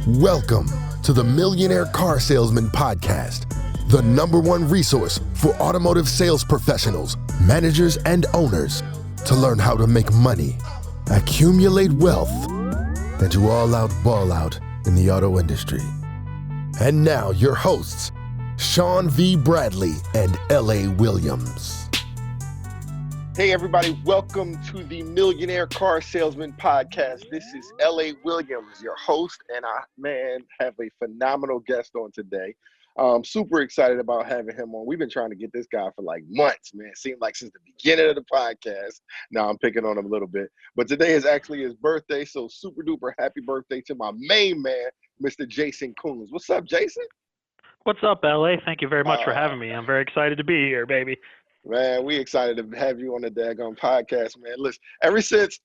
Welcome to the Millionaire Car Salesman Podcast, the #1 resource for automotive sales professionals, managers, and owners to learn how to make money, accumulate wealth, and to all out ball out in the auto industry. And now your hosts, Sean V. Bradley and L.A. Williams. Hey everybody, welcome to the Millionaire Car Salesman Podcast. This is L.A. Williams, your host, and I, have a phenomenal guest on today. Super excited about having him on. We've been trying to get this guy for like months, man. It seemed like since the beginning of the podcast. Now I'm picking on him a little bit. But today is actually his birthday, so super duper happy birthday to my main man, Mr. Jason Koons. What's up, Jason? What's up, LA? Thank you very much for having me. I'm very excited to be here, baby. Man, we excited to have you on the daggone podcast, man. Listen, ever since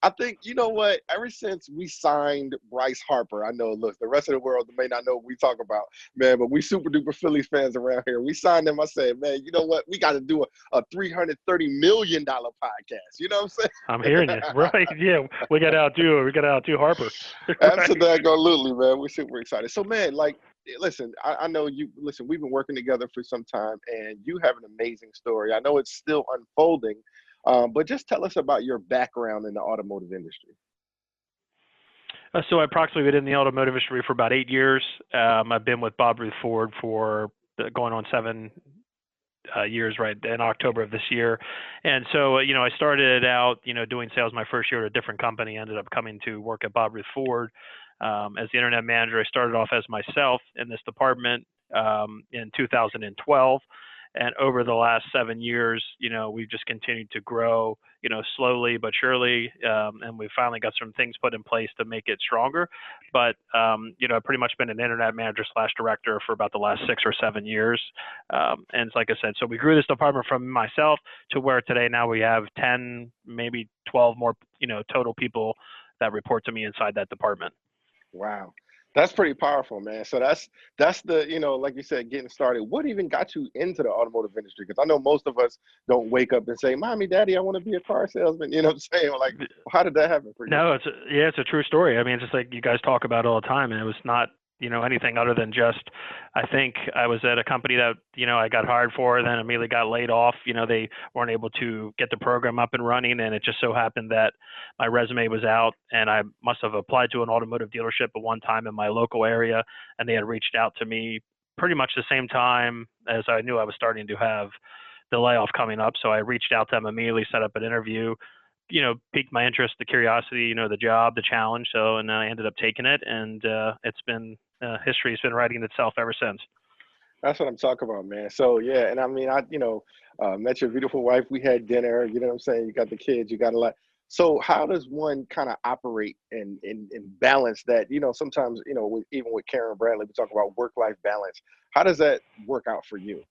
we signed Bryce Harper, I know, look, the rest of the world may not know what we talk about, man, but we super duper Phillies fans around here. We signed them. I said, man, you know what? We got to do a $330 million podcast. You know what I'm saying? I'm hearing you. Right. Yeah. We got to outdo Harper. Absolutely, man. We're super excited. So, man, listen, I know we've been working together for some time, and you have an amazing story. I know it's still unfolding, but just tell us about your background in the automotive industry. So I approximately been in the automotive industry for about 8 years. I've been with Bob Ruth Ford for going on 7 years right in October of this year. And so, I started out, doing sales my first year at a different company, ended up coming to work at Bob Ruth Ford. As the internet manager, I started off as myself in this department in 2012. And over the last 7 years, we've just continued to grow, slowly but surely. And we've finally got some things put in place to make it stronger. But, I've pretty much been an internet manager / director for about the last 6 or 7 years. And like I said, so we grew this department from myself to where today now we have 10, maybe 12 more, total people that report to me inside that department. Wow. That's pretty powerful, man. So that's the, like you said, getting started. What even got you into the automotive industry? Because I know most of us don't wake up and say, Mommy, Daddy, I want to be a car salesman. You know what I'm saying? Like, how did that happen for you? No, it's a true story. I mean, it's just like you guys talk about all the time, and it was not, anything other than just, I think I was at a company that, I got hired for, then immediately got laid off. They weren't able to get the program up and running. And it just so happened that my resume was out and I must have applied to an automotive dealership at one time in my local area. And they had reached out to me pretty much the same time as I knew I was starting to have the layoff coming up. So I reached out to them immediately, set up an interview, piqued my interest, the curiosity, the job, the challenge. So, and I ended up taking it, and it's been, history has been writing itself ever since. That's what I'm talking about, man. So, yeah. And I mean, I met your beautiful wife. We had dinner, you know what I'm saying? You got the kids, you got a lot. So how does one kind of operate and balance that? Sometimes, even with Karen Bradley, we talk about work-life balance. How does that work out for you?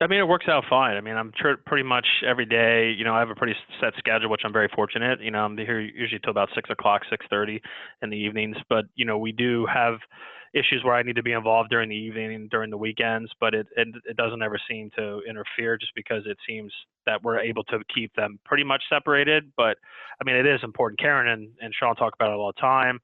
I mean, it works out fine. I mean, I'm pretty much every day, I have a pretty set schedule, which I'm very fortunate. I'm here usually till about 6 o'clock, 6:30 in the evenings. But, we do have issues where I need to be involved during the evening, during the weekends, but it doesn't ever seem to interfere just because it seems that we're able to keep them pretty much separated. But, I mean, it is important. Karen and Sean talk about it all the time.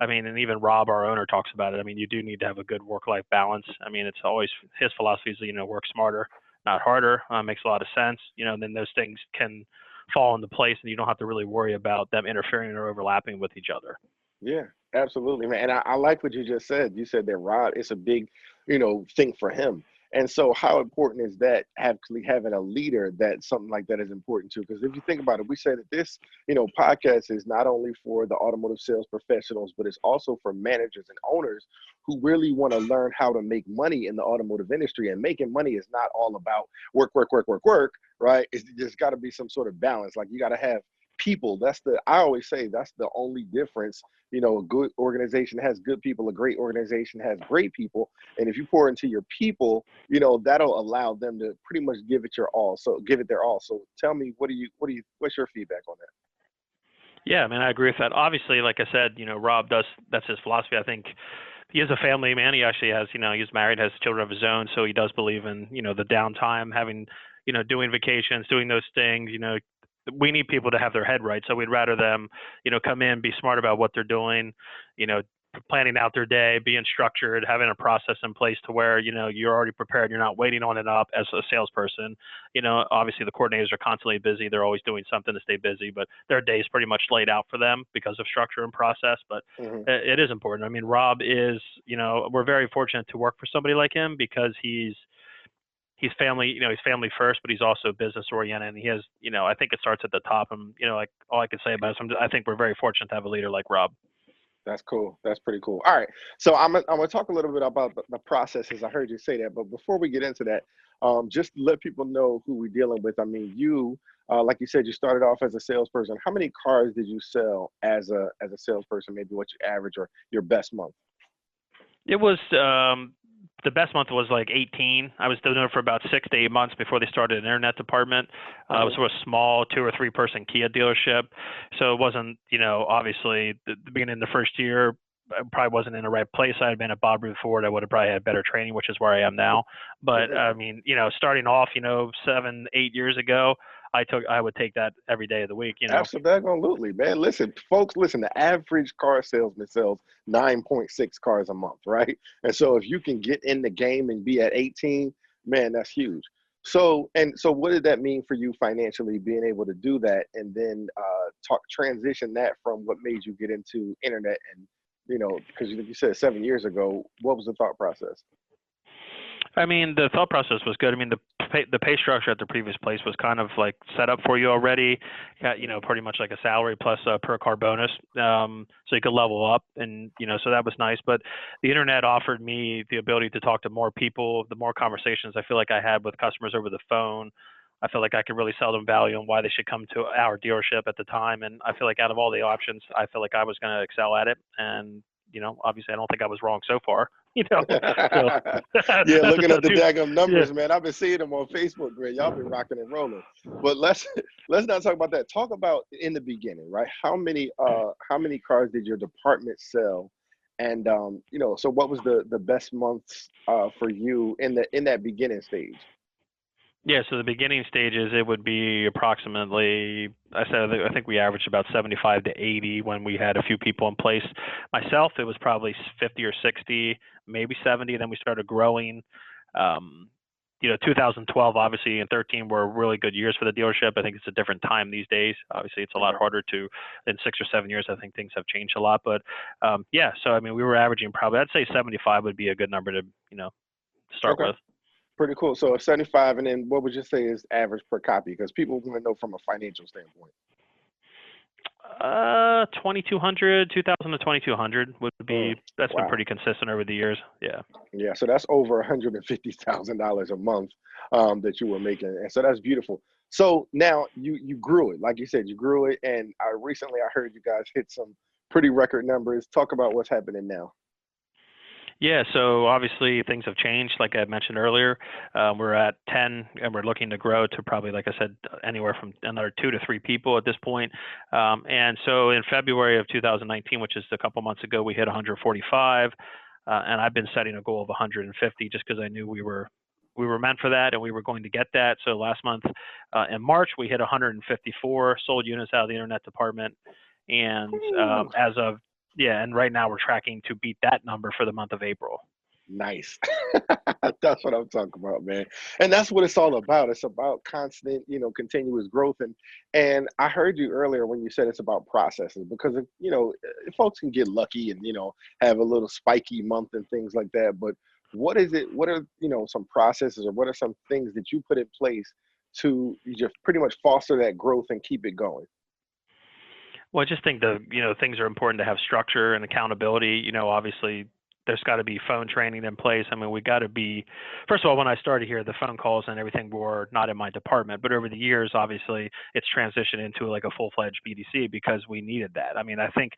I mean, and even Rob, our owner, talks about it. I mean, you do need to have a good work-life balance. I mean, it's always his philosophy is, work smarter, not harder. Makes a lot of sense. Then those things can fall into place and you don't have to really worry about them interfering or overlapping with each other. Yeah, absolutely, man. And I like what you just said. You said that Rob, it's a big, thing for him. And so how important is that actually having a leader that something like that is important to? Because if you think about it, we say that this, podcast is not only for the automotive sales professionals, but it's also for managers and owners who really want to learn how to make money in the automotive industry. And making money is not all about work, right? It's just got to be some sort of balance. Like you got to have people. I always say that's the only difference. A good organization has good people. A great organization has great people. And if you pour into your people, that'll allow them to pretty much give it their all. So tell me, what's your feedback on that? Yeah, I mean, I agree with that. Obviously, like I said, Rob that's his philosophy. I think he is a family man. He actually has, he's married, has children of his own. So he does believe in, the downtime, having, doing vacations, doing those things, we need people to have their head right. So we'd rather them, come in, be smart about what they're doing, planning out their day, being structured, having a process in place to where, you're already prepared. You're not waiting on it up as a salesperson. Obviously the coordinators are constantly busy. They're always doing something to stay busy, but their day is pretty much laid out for them because of structure and process. But it is important. I mean, Rob is, we're very fortunate to work for somebody like him because he's family, he's family first, but he's also business oriented. And he has, I think it starts at the top. And, like all I can say about it, I think we're very fortunate to have a leader like Rob. That's cool. That's pretty cool. All right. So I'm gonna talk a little bit about the processes. I heard you say that, but before we get into that, just let people know who we're dealing with. I mean, you, like you said, you started off as a salesperson. How many cars did you sell as a salesperson? Maybe what you average or your best month? It was the best month was like 18. I was doing it for about 6 to 8 months before they started an internet department. It was sort of small 2 or 3 person Kia dealership. So it wasn't, obviously the beginning of the first year, I probably wasn't in the right place. I had been at Bob Ruth Ford. I would have probably had better training, which is where I am now. But I mean, starting off, 7, 8 years ago, I would take that every day of the week, Absolutely, man. Listen, folks, listen, the average car salesman sells 9.6 cars a month, right? And so if you can get in the game and be at 18, man, that's huge. So what did that mean for you financially, being able to do that and then transition that from what made you get into internet and, because you said 7 years ago, what was the thought process? I mean, the thought process was good. I mean, the pay structure at the previous place was kind of like set up for you already, pretty much like a salary plus a per car bonus. So you could level up and, so that was nice. But the internet offered me the ability to talk to more people, the more conversations I feel like I had with customers over the phone. I feel like I could really sell them value on why they should come to our dealership at the time. And I feel like out of all the options, I feel like I was going to excel at it. And, obviously I don't think I was wrong so far. So, yeah, looking at the daggum numbers, man, I've been seeing them on Facebook, man. Y'all been rocking and rolling. But let's not talk about that. Talk about in the beginning, right? How many cars did your department sell? And so what was the best months for you in that beginning stage? Yeah, so the beginning stages, it would be approximately, I think we averaged about 75 to 80 when we had a few people in place. Myself, it was probably 50 or 60, maybe 70. Then we started growing. 2012, obviously, and 13 were really good years for the dealership. I think it's a different time these days. Obviously, it's a lot harder in 6 or 7 years. I think things have changed a lot. But so I mean, we were averaging probably, I'd say 75 would be a good number to, start with. Pretty cool. So 75, and then what would you say is average per copy? Because people want to know from a financial standpoint. 2,200 to 2,200 would be. That's been pretty consistent over the years. Yeah. Yeah. So that's over $150,000 a month that you were making, and so that's beautiful. So now you grew it, like you said, you grew it, and I heard you guys hit some pretty record numbers. Talk about what's happening now. Yeah, so obviously things have changed. Like I mentioned earlier, we're at 10, and we're looking to grow to probably, like I said, anywhere from another 2 to 3 people at this point. And so in February of 2019, which is a couple months ago, we hit 145, and I've been setting a goal of 150 just because I knew we were meant for that and we were going to get that. So last month in March, we hit 154 sold units out of the internet department, and and right now we're tracking to beat that number for the month of April. Nice. That's what I'm talking about, man. And that's what it's all about. It's about constant, continuous growth. And I heard you earlier when you said it's about processes, because, folks can get lucky and, have a little spiky month and things like that. But what is it? What are, some processes, or what are some things that you put in place to just pretty much foster that growth and keep it going? Well, I just think things are important to have structure and accountability. Obviously there's got to be phone training in place. I mean, we got to be, first of all, when I started here, the phone calls and everything were not in my department, but over the years, obviously it's transitioned into like a full-fledged BDC because we needed that. I mean, I think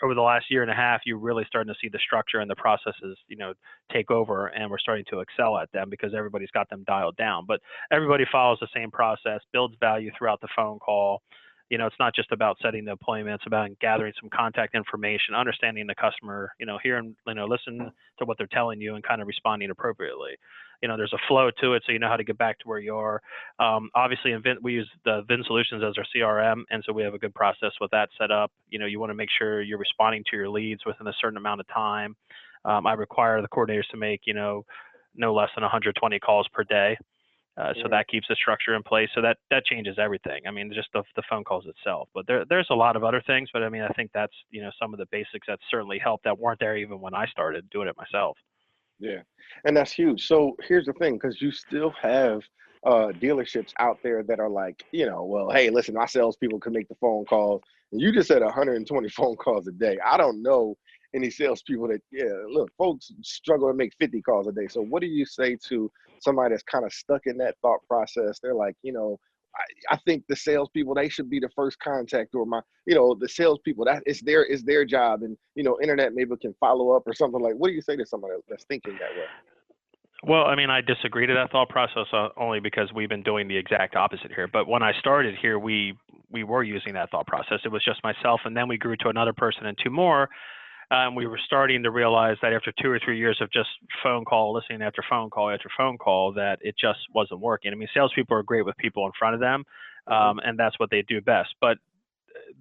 over the last year and a half, you're really starting to see the structure and the processes, take over, and we're starting to excel at them because everybody's got them dialed down. But everybody follows the same process, builds value throughout the phone call. It's not just about setting the appointment. It's about gathering some contact information, understanding the customer, hearing, listen to what they're telling you and kind of responding appropriately. there's a flow to it, so you know how to get back to where you are. Obviously, we use the Vin Solutions as our CRM, and so we have a good process with that set up. You want to make sure you're responding to your leads within a certain amount of time. I require the coordinators to make, no less than 120 calls per day. So that keeps the structure in place. So that changes everything. I mean, just the phone calls itself. But there's a lot of other things. But I mean, I think that's, some of the basics that certainly helped that weren't there even when I started doing it myself. Yeah, and that's huge. So here's the thing, because you still have dealerships out there that are like, well, hey, listen, my salespeople can make the phone calls. And you just said 120 phone calls a day. I don't know any salespeople that, look, folks struggle to make 50 calls a day. So what do you say to somebody that's kind of stuck in that thought process? They're like, I think the salespeople, they should be the first contact, or the salespeople, that is their job. And, internet maybe can follow up or something. Like, what do you say to somebody that's thinking that way? Well, I mean, I disagree to that thought process only because we've been doing the exact opposite here. But when I started here, we were using that thought process. It was just myself, and then we grew to another person and two more. We were starting to realize that after 2 or 3 years of just phone call, listening after phone call after phone call, that it just wasn't working. I mean, salespeople are great with people in front of them, and that's what they do best. But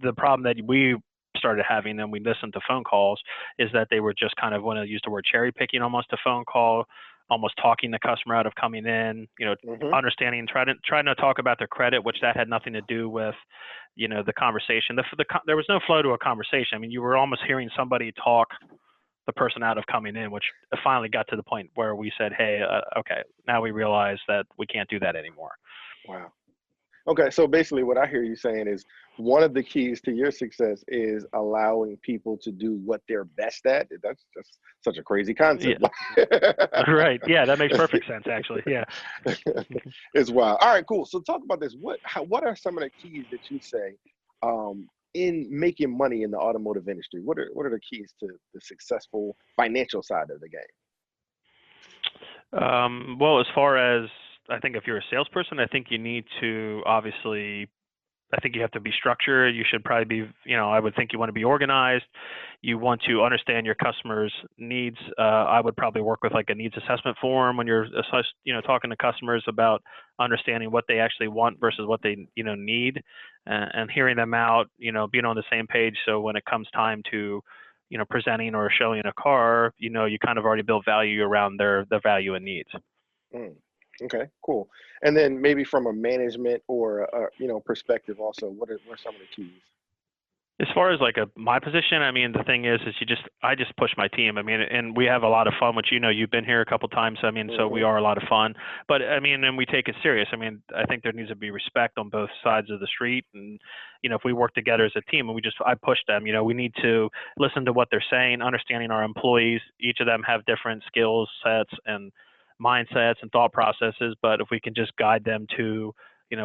the problem that we started having, and we listened to phone calls, is that they were just kind of, when I use the word cherry picking almost a phone call, almost talking the customer out of coming in, understanding, trying to talk about their credit, which that had nothing to do with, the conversation. There was no flow to a conversation. I mean, you were almost hearing somebody talk the person out of coming in, which finally got to the point where we said, hey, okay, now we realize that we can't do that anymore. Wow. Okay, so basically what I hear you saying is one of the keys to your success is allowing people to do what they're best at. That's just such a crazy concept. Yeah. Right. Yeah, that makes perfect sense, actually. Yeah. It's wild. All right, cool. So talk about this. What are some of the keys that you say in making money in the automotive industry? What are the keys to the successful financial side of the game? Well, as far as, I think if you're a salesperson, I think you need to I think you have to be structured. You should probably be, I would think you want to be organized. You want to understand your customers' needs. I would probably work with like a needs assessment form when you're, talking to customers about understanding what they actually want versus what they, need, and hearing them out, being on the same page. So when it comes time to, presenting or showing a car, you kind of already built value around their value and needs. Okay, cool. And then maybe from a management or perspective also, what are some of the keys? As far as like my position, I mean, the thing is I just push my team. I mean, and we have a lot of fun, which, you've been here a couple times. I mean, so we are a lot of fun, but I mean, and we take it serious. I mean, I think there needs to be respect on both sides of the street. And, if we work together as a team and I push them, we need to listen to what they're saying, understanding our employees. Each of them have different skills sets and mindsets and thought processes, but if we can just guide them to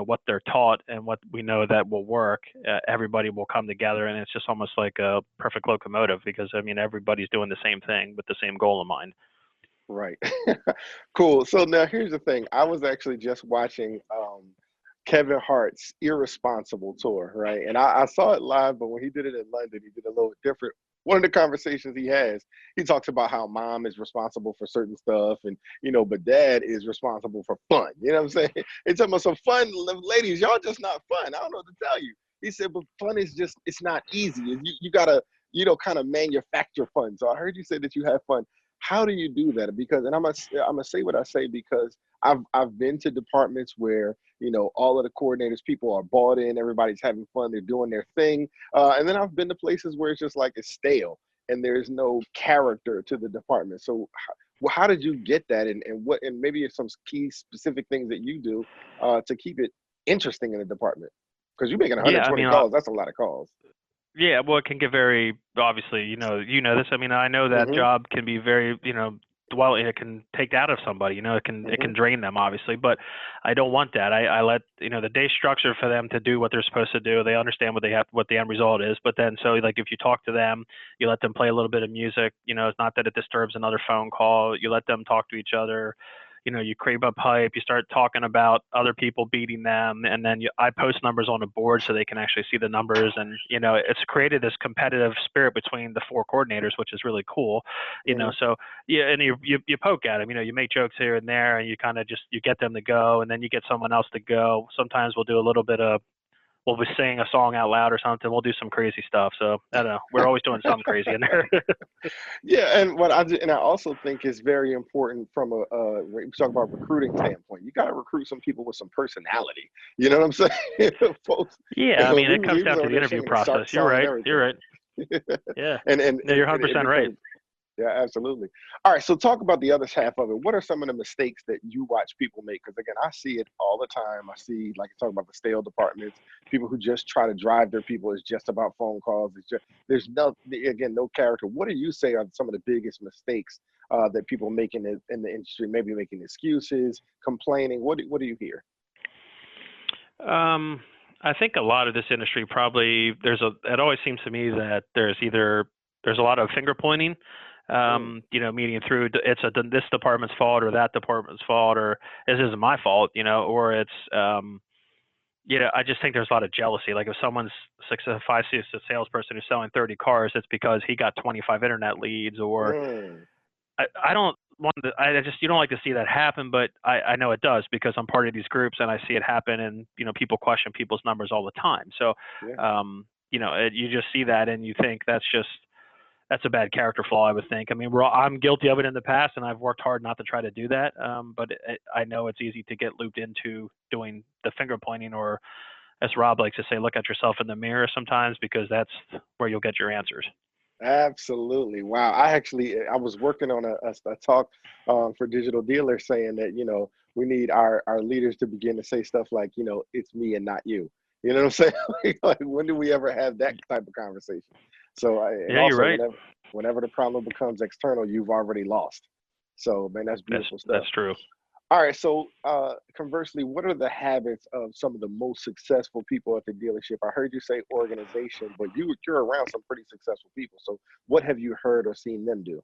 what they're taught and what we know that will work, everybody will come together, and it's just almost like a perfect locomotive, because I mean everybody's doing the same thing with the same goal in mind. Right. Cool. So now here's the thing. I was actually just watching Kevin Hart's Irresponsible tour, right? And I saw it live, but when he did it in London, he did a little different. One of the conversations he has, he talks about how mom is responsible for certain stuff, and but dad is responsible for fun. You know what I'm saying? It's almost some fun, ladies. Y'all just not fun. I don't know what to tell you. He said, but fun is just, it's not easy. You gotta kind of manufacture fun. So I heard you say that you have fun. How do you do that? Because, and I'm gonna say what I say because I've been to departments where all of the coordinators, people are bought in, everybody's having fun, they're doing their thing, and then I've been to places where it's just like it's stale and there's no character to the department. So how did you get that, and maybe some key specific things that you do to keep it interesting in the department? Because you're making 120 calls, that's a lot of calls. Yeah, well, it can get very, obviously, you know this. I mean, I know that job can be very, well, it can take that out of somebody, it can drain them, obviously, but I don't want that. I let, the day structure for them to do what they're supposed to do. They understand what the end result is, but then, so like, if you talk to them, you let them play a little bit of music, it's not that it disturbs another phone call. You let them talk to each other. you create up hype, you start talking about other people beating them, and then I post numbers on the board so they can actually see the numbers, and it's created this competitive spirit between the four coordinators, which is really cool. So yeah, and you poke at them, you make jokes here and there, and you kind of just you get them to go, and then you get someone else to go. Sometimes we'll do a little bit of we'll be singing a song out loud or something. We'll do some crazy stuff. So I don't know. We're always doing something crazy in there. Yeah, and I also think is very important from when you talk about recruiting standpoint. You got to recruit some people with some personality. You know what I'm saying? Folks, Yeah, I mean, it we comes down was to over the there interview singing the process. You're song and right. everything. You're right. Yeah. and No, you're 100% right. Yeah, absolutely. All right, so talk about the other half of it. What are some of the mistakes that you watch people make? Because again, I see it all the time. I see, like you talk about the stale departments, people who just try to drive their people. It's just about phone calls. It's just no character. What do you say are some of the biggest mistakes that people make in the industry? Maybe making excuses, complaining. What do you hear? I think a lot of this industry probably it always seems to me that there's a lot of finger pointing. Meaning through this department's fault or that department's fault, or this isn't my fault, or it's, I just think there's a lot of jealousy. Like if someone's a salesperson who's selling 30 cars, it's because he got 25 internet leads, or I don't want to, you don't like to see that happen, but I know it does because I'm part of these groups and I see it happen, and, people question people's numbers all the time. So, you just see that and you think that's a bad character flaw, I would think. I mean, I'm guilty of it in the past, and I've worked hard not to try to do that. But I know it's easy to get looped into doing the finger pointing, or as Rob likes to say, look at yourself in the mirror sometimes, because that's where you'll get your answers. Absolutely. Wow. I was working on a talk for digital dealers saying that, we need our leaders to begin to say stuff like, it's me and not you. You know what I'm saying? Like, when do we ever have that type of conversation? So, you're right. Whenever the problem becomes external, you've already lost. So, man, that's beautiful stuff. That's true. All right. So, conversely, what are the habits of some of the most successful people at the dealership? I heard you say organization, but you're around some pretty successful people. So, what have you heard or seen them do?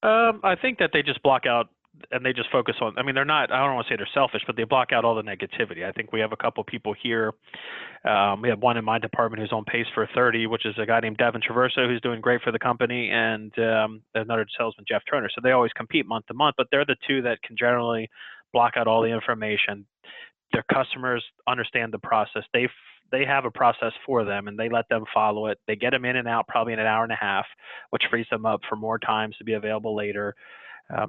I think that they just block out and they just focus on, I don't want to say they're selfish, but they block out all the negativity. I think we have a couple people here. We have one in my department who's on pace for 30, which is a guy named Devin Traverso, who's doing great for the company, and another salesman, Jeff Turner. So they always compete month to month, but they're the two that can generally block out all the information. Their customers understand the process. They have a process for them, and they let them follow it. They get them in and out probably in an hour and a half, which frees them up for more times to be available later.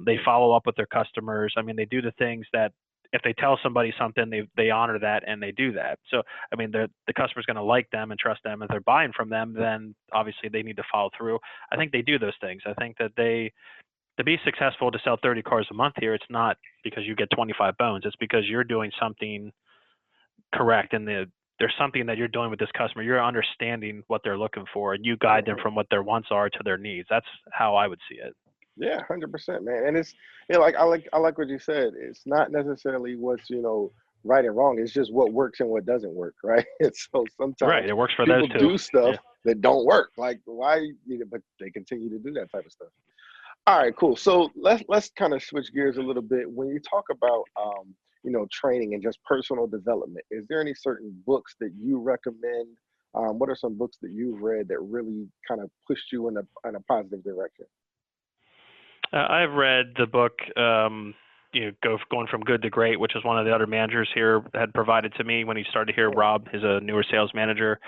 They follow up with their customers. They do the things that if they tell somebody something, they honor that and they do that. So, the customer's going to like them and trust them. If they're buying from them, then obviously they need to follow through. I think they do those things. I think that to be successful to sell 30 cars a month here, it's not because you get 25 bones. It's because you're doing something correct, and there's something that you're doing with this customer. You're understanding what they're looking for, and you guide them from what their wants are to their needs. That's how I would see it. Yeah, 100%, man. And it's like I like what you said. It's not necessarily what's right and wrong. It's just what works and what doesn't work, right? And so sometimes it works for people those two. do stuff that don't work. Like why? But they continue to do that type of stuff. All right, cool. So let's kind of switch gears a little bit. When you talk about training and just personal development, is there any certain books that you recommend? What are some books that you've read that really kind of pushed you in a positive direction? I've read the book, Going from Good to Great, which is one of the other managers here had provided to me when he started here. Rob is a newer sales manager.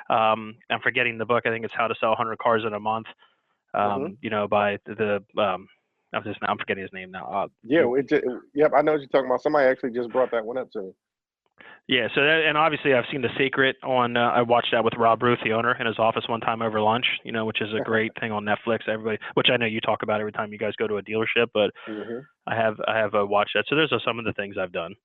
I'm forgetting the book. I think it's How to Sell 100 Cars in a Month. By I'm forgetting his name now. Yep, I know what you're talking about. Somebody actually just brought that one up to me. Yeah, so and obviously I've seen The Secret on. I watched that with Rob Ruth, the owner, in his office one time over lunch. Which is a great thing on Netflix. Everybody, which I know you talk about every time you guys go to a dealership, but I have watched that. So those are some of the things I've done.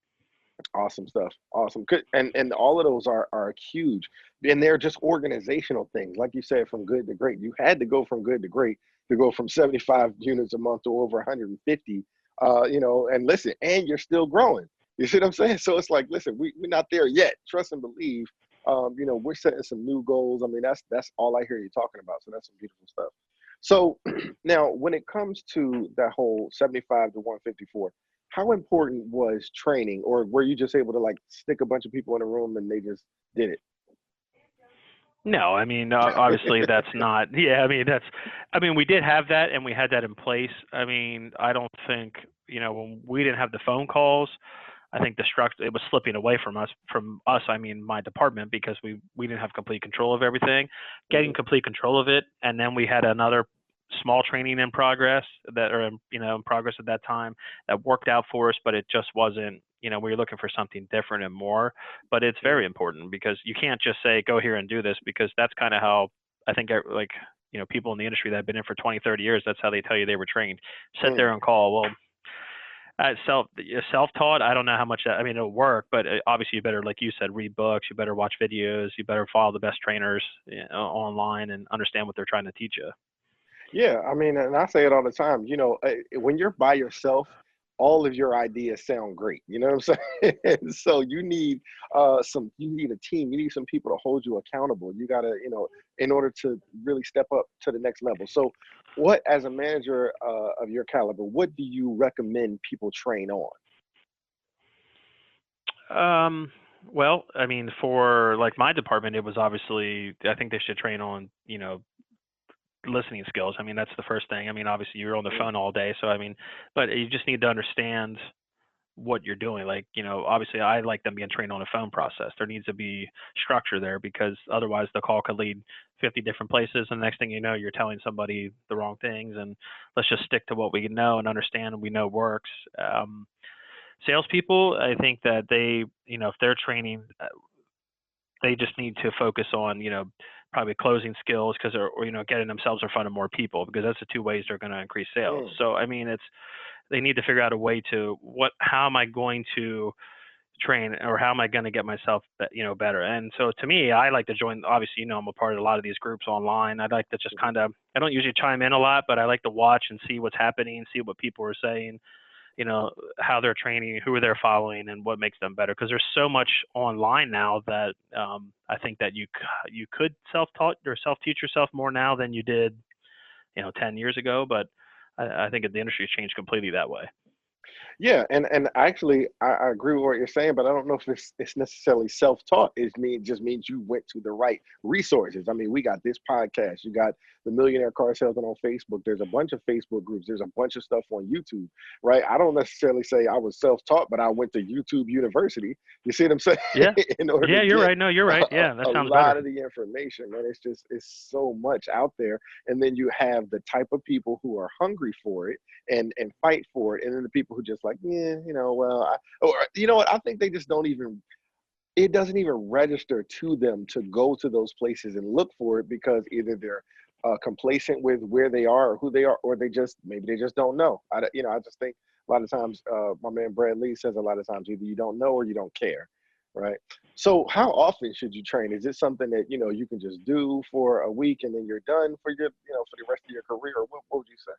Awesome stuff. Awesome. Good. And all of those are huge, and they're just organizational things. Like you said, from good to great. You had to go from good to great to go from 75 units a month to over 150. And listen, and you're still growing. You see what I'm saying? So it's like, listen, we're not there yet. Trust and believe. We're setting some new goals. That's all I hear you talking about. So that's some beautiful stuff. So now, when it comes to that whole 75 to 154, how important was training, or were you just able to like stick a bunch of people in a room and they just did No, I mean, obviously that's not. Yeah, I mean that's. I mean, we did have that, and we had that in place. I mean, I don't think when we didn't have the phone calls. I think the structure it was slipping away from us. From us, I mean my department, because we didn't have complete control of everything. Getting it? complete control of it, and then we had another small training in progress that, or in progress at that time, that worked out for us, but it just wasn't. We were looking for something different and more. But it's Hmm. very important, because you can't just say go here and do this, because that's kind of how I think like people in the industry that have been in for 20, 30 years. That's how they tell you they were trained. Sit Hmm. there and call. Well, self-taught, I don't know how much that, I mean, it'll work, but obviously you better, like you said, read books, you better watch videos, you better follow the best trainers online and understand what they're trying to teach you. Yeah, I mean, and I say it all the time. When you're by yourself, all of your ideas sound great. You know what I'm saying? So you need a team. You need some people to hold you accountable. You gotta, in order to really step up to the next level. So, what as a manager of your caliber, what do you recommend people train on? Well, I mean, for like my department, it was obviously, I think they should train on, listening skills. I mean, that's the first thing. I mean, obviously you're on the Mm, phone all day, so I mean, but you just need to understand what you're doing. Like, obviously I like them being trained on a phone process. There needs to be structure there, because otherwise the call could lead 50 different places. And the next thing you know, you're telling somebody the wrong things. And let's just stick to what we know and understand and we know works. Salespeople, I think that they, if they're training, they just need to focus on, probably closing skills, because or getting themselves in front of more people, because that's the two ways they're going to increase sales. mm, So I mean, they need to figure out a way to how am I going to train, or how am I going to get myself better. And so to me, I like to join, obviously I'm a part of a lot of these groups online. I'd like to just mhm. kind of, I don't usually chime in a lot, but I like to watch and see what's happening, see what people are saying, how they're training, who they're following, and what makes them better, because there's so much online now that I think that you could self-taught or self-teach yourself more now than you did 10 years ago. But I think the industry has changed completely that way. Yeah, and actually, I agree with what you're saying, but I don't know if it's necessarily self-taught. Just means you went to the right resources. I mean, we got this podcast. You got the Millionaire Car Salesman on Facebook. There's a bunch of Facebook groups. There's a bunch of stuff on YouTube, right? I don't necessarily say I was self-taught, but I went to YouTube University. You see what I'm saying? Yeah. In order to Yeah, you're get right. No, you're right. Yeah, that a sounds better. lot of the information, man. It's so much out there, and then you have the type of people who are hungry for it and fight for it, and then the people who just like, yeah, well, or you know what, I think they just don't even, it doesn't even register to them to go to those places and look for it, because either they're complacent with where they are or who they are, or maybe they just don't know. I just think a lot of times, my man Brad Lee says a lot of times, either you don't know or you don't care, right? So how often should you train? Is it something that you can just do for a week and then you're done for for the rest of your career, or what would you say?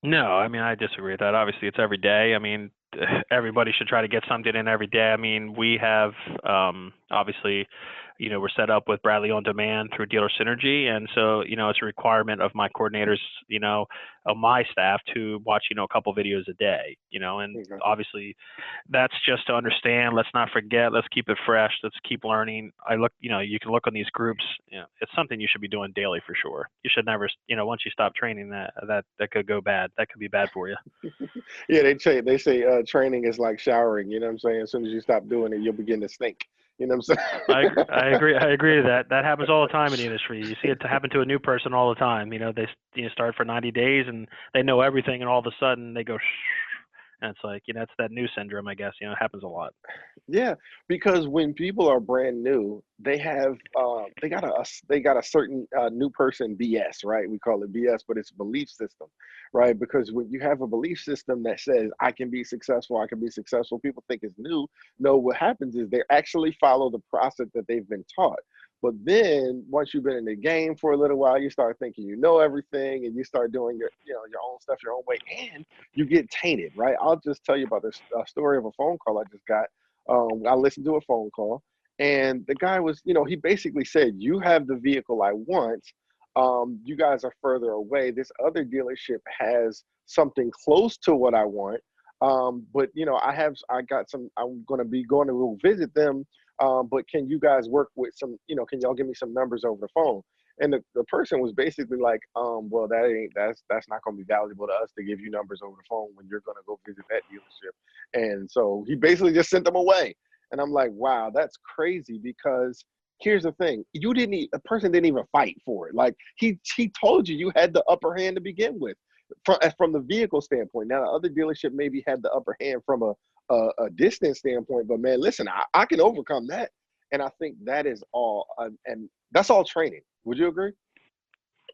No, I mean, I disagree with that. Obviously, it's every day. I mean, everybody should try to get something in every day. I mean, we have obviously, we're set up with Bradley on Demand through Dealer Synergy, and so it's a requirement of my coordinators, of my staff, to watch a couple videos a day, and Okay. obviously, that's just to understand. Let's not forget. Let's keep it fresh. Let's keep learning. You can look on these groups. It's something you should be doing daily for sure. You should never, once you stop training, that could go bad. That could be bad for you. Yeah, they say training is like showering. You know what I'm saying? As soon as you stop doing it, you'll begin to stink. You know what I'm I saying? agree. I agree with that. That happens all the time in the industry. You see it happen to a new person all the time. They start for 90 days and they know everything, and all of a sudden they go, and it's like it's that new syndrome. I guess it happens a lot. Yeah, because when people are brand new, they got a certain new person BS, right? We call it BS, but it's a belief system, right? Because when you have a belief system that says I can be successful, I can be successful, people think it's new. No, what happens is they actually follow the process that they've been taught. But then once you've been in the game for a little while, you start thinking you know everything, and you start doing your own stuff your own way, and you get tainted, right? I'll just tell you about this story of a phone call I just got. I listened to a phone call, and the guy was, he basically said, "You have the vehicle I want. You guys are further away. This other dealership has something close to what I want. But I'm going to be going to go visit them. But can you guys work with some, can y'all give me some numbers over the phone? And the person was basically like, well, that's not going to be valuable to us to give you numbers over the phone when you're going to go visit that dealership. And so he basically just sent them away. And I'm like, wow, that's crazy, because here's the thing. The person didn't even fight for it. Like he told you had the upper hand to begin with from the vehicle standpoint. Now the other dealership maybe had the upper hand from a distance standpoint, but man, listen, I can overcome that. And I think that is all, and that's all training. Would you agree?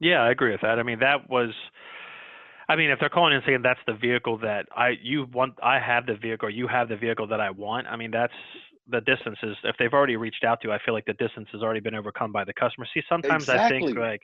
Yeah, I agree with that. I mean, if they're calling and saying that's the vehicle that I have the vehicle, or you have the vehicle that I want. I mean, that's the distances. If they've already reached out to, I feel like the distance has already been overcome by the customer. See, sometimes I think Exactly. like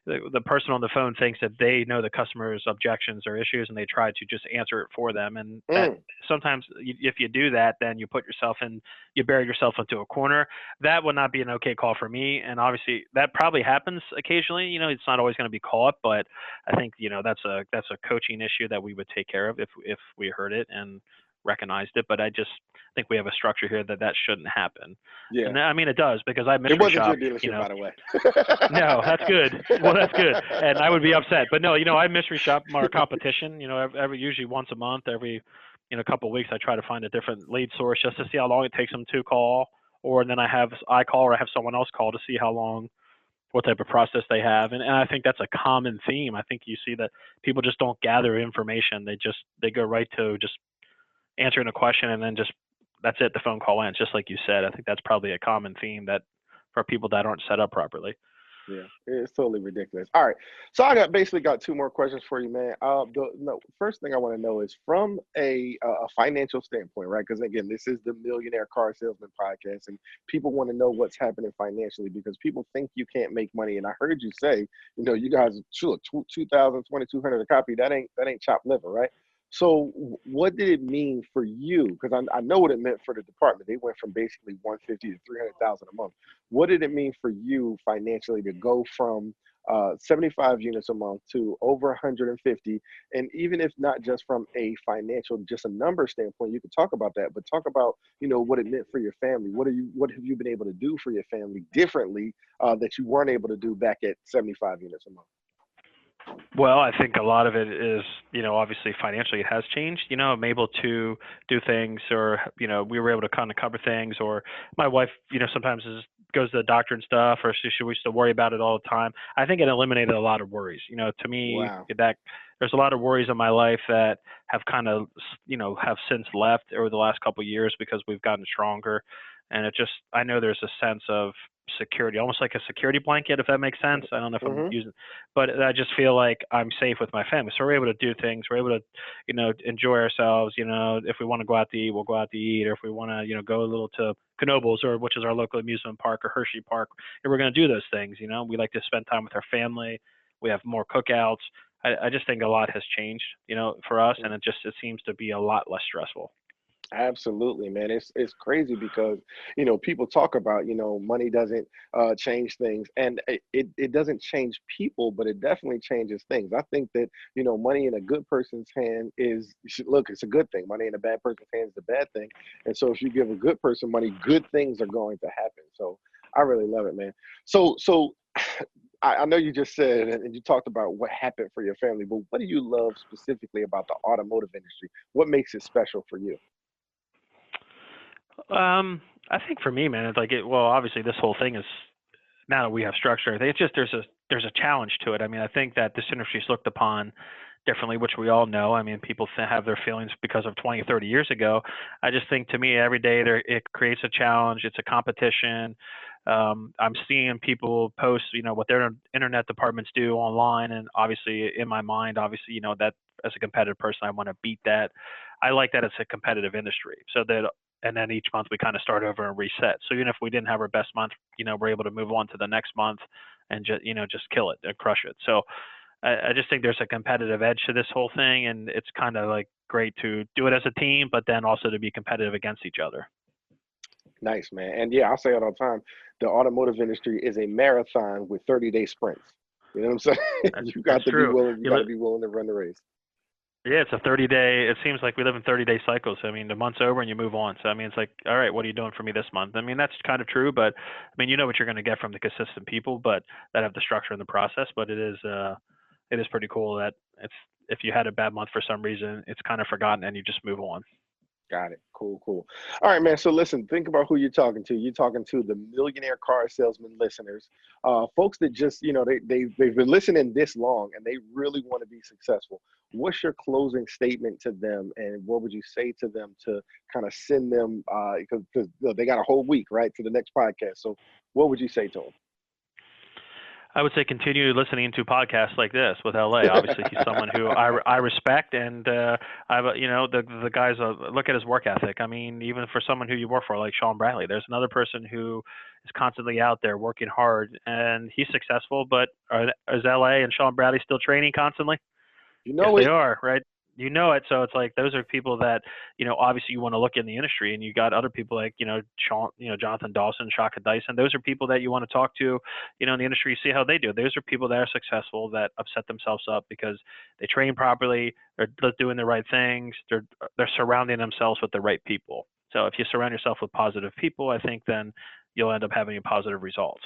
the person on the phone thinks that they know the customer's objections or issues, and they try to just answer it for them. And that sometimes if you do that, then you bury yourself into a corner. That would not be an okay call for me. And obviously that probably happens occasionally. It's not always going to be caught, but I think, that's a coaching issue that we would take care of if we heard it and recognized it. But I just think we have a structure here that shouldn't happen. Yeah. And I mean, it does, because I mystery It wasn't shop, your dealership, by the way. No, that's good. Well, that's good. And I would be upset. But no, I mystery shop our competition, every usually once a month, every, couple of weeks, I try to find a different lead source just to see how long it takes them to call. Or then I call, or I have someone else call to see what type of process they have. And I think that's a common theme. I think you see that people just don't gather information. They go right to just answering a question, and then that's it. The phone call ends, just like you said. I think that's probably a common theme that for people that aren't set up properly. Yeah, it's totally ridiculous. All right, so I basically got two more questions for you, man. First thing I want to know is from a financial standpoint, right? Because again, this is the Millionaire Car Salesman podcast, and people want to know what's happening financially, because people think you can't make money. And I heard you say, you guys, sure, 2,000, 2,200 a copy. That ain't chopped liver, right? So what did it mean for you? Because I know what it meant for the department. They went from basically 150 to 300,000 a month. What did it mean for you financially to go from 75 units a month to over 150? And even if not just from a financial, just a number standpoint, you could talk about that, but talk about, what it meant for your family. What have you been able to do for your family differently that you weren't able to do back at 75 units a month? Well, I think a lot of it is, obviously financially it has changed. I'm able to do things, or, we were able to kind of cover things, or my wife, sometimes goes to the doctor and stuff, or she used to worry about it all the time. I think it eliminated a lot of worries. To me, Wow. that there's a lot of worries in my life that have kind of, have since left over the last couple of years, because we've gotten stronger. And I know there's a sense of security, almost like a security blanket, if that makes sense. I don't know if I'm using, but I just feel like I'm safe with my family. So we're able to do things. We're able to, enjoy ourselves. If we want to go out to eat, we'll go out to eat. Or if we want to, go a little to Knoebels, which is our local amusement park, or Hershey Park, and we're going to do those things. We like to spend time with our family. We have more cookouts. I just think a lot has changed, for us, and it seems to be a lot less stressful. Absolutely, man. It's crazy because people talk about money doesn't change things, and it doesn't change people, but it definitely changes things. I think that money in a good person's hand it's a good thing. Money in a bad person's hand is a bad thing, and so if you give a good person money, good things are going to happen. So I really love it, man. So I know you just said, and you talked about what happened for your family, but what do you love specifically about the automotive industry? What makes it special for you? I think for me, man, it's like well, obviously this whole thing is, now that we have structure, I think it's just there's a challenge to it. I mean, I think that this industry is looked upon differently, which we all know. I mean, people have their feelings because of 20 or 30 years ago. I just think, to me, every day it creates a challenge. It's a competition. I'm seeing people post, what their internet departments do online, and obviously in my mind, that as a competitive person, I want to beat that. I like that it's a competitive industry, and then each month we kind of start over and reset. So even if we didn't have our best month, we're able to move on to the next month and just kill it and crush it. So I just think there's a competitive edge to this whole thing, and it's kind of like great to do it as a team, but then also to be competitive against each other. Nice, man. And yeah, I say it all the time. The automotive industry is a marathon with 30-day sprints. You know what I'm saying? You got to be willing. You got to be willing to run the race. Yeah, it's a 30-day. It seems like we live in 30-day cycles. I mean, the month's over and you move on. So I mean, it's like, all right, what are you doing for me this month? I mean, that's kind of true, but I mean, you know what you're going to get from the consistent people, but that have the structure and the process. But it is pretty cool that if you had a bad month for some reason, it's kind of forgotten and you just move on. Got it. Cool. All right, man. So listen, think about who you're talking to. You're talking to the Millionaire Car Salesman listeners, folks that just, they've been listening this long and they really want to be successful. What's your closing statement to them, and what would you say to them to kind of send them, because they got a whole week, right, to the next podcast. So what would you say to them? I would say continue listening to podcasts like this with LA. Obviously, he's someone who I respect, and the guys look at his work ethic. I mean, even for someone who you work for, like Sean Bradley, there's another person who is constantly out there working hard, and he's successful. But is LA and Sean Bradley still training constantly? Yes, they are, right? You know it. So it's like those are people that, obviously you want to look in the industry, and you got other people like, Sean, Jonathan Dawson, Shaka Dyson. Those are people that you want to talk to, in the industry, see how they do. Those are people that are successful, that have set themselves up because they train properly, they're doing the right things, they're surrounding themselves with the right people. So if you surround yourself with positive people, I think then you'll end up having positive results.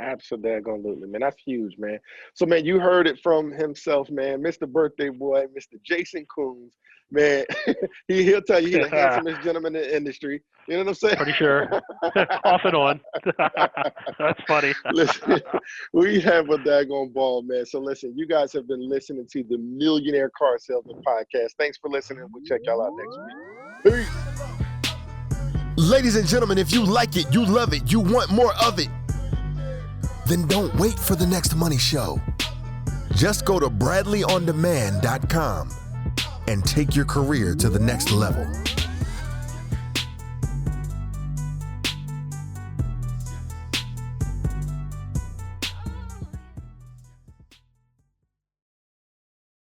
Absolutely, man. That's huge, man. So, man, you heard it from himself, man. Mr. Birthday Boy, Mr. Jason Koons, man. He'll tell you he's the handsomest gentleman in the industry. You know what I'm saying? Pretty sure. Off and on. That's funny. Listen, we have a daggone ball, man. So, listen, you guys have been listening to the Millionaire Car Salesman Podcast. Thanks for listening. We'll check y'all out next week. Peace. Ladies and gentlemen, if you like it, you love it, you want more of it, then don't wait for the next money show. Just go to bradleyondemand.com and take your career to the next level.